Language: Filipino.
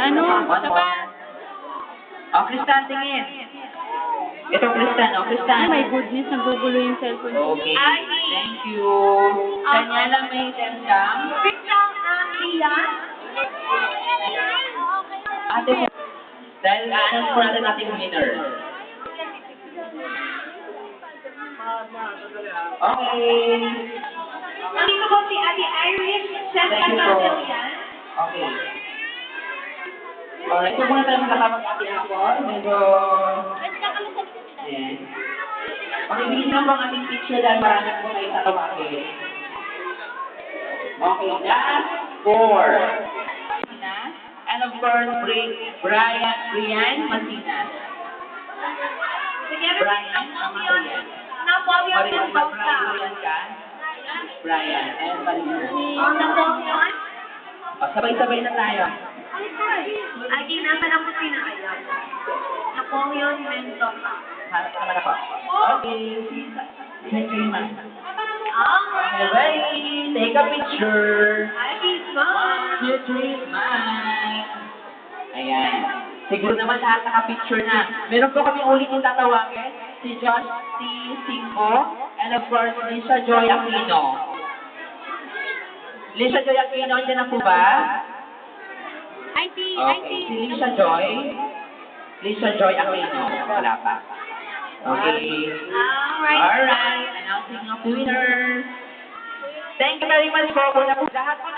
Ano? Ano ba? Oh, Kristan, tingin. Ito, Kristan. Oh, Kristan. Oh my goodness, nagugulo yung cellphone ko. Okay. Thank you. Daniela, may dendam. Iyan? Ate, dahil announce po natin ating winner. Okay. Nandito po si Ate Irish, Chef Thank you po. Pagkakalian. Okay. Alright, so muna tayo magkakapag-ati ako. Medyo... Ayan. Okay, bilhin lang po ang ating picture dahil marami po kayo tatawagin. Okay, last four. And of course, Brian Masinas. Brian, tama ko yan. Napoleon Brian, Mendoza. Brian ka? Brian, and Masinas. Napoleon? O, sabay-sabay na tayo. Ay, nasa na po pinaayaw. Napoleon Mendoza. Sama na po. Okay. Thank you, ma'am. Ah, Okay, take a picture. ay, smile. 1, 2, 3, smile. Ayan. Siguro naman lahat naka-picture na. Meron po kami ulit yung tatawagin. Si Josh T. Cinco and of course, Lisa Joy Aquino. Lisa Joy Aquino, andyan na po ba? IT. Okay, si Lisa Joy. Lisa Joy Aquino. Wala pa. Okay. Alright. Alright, announcing of winner. Thank you very much po. Lahat po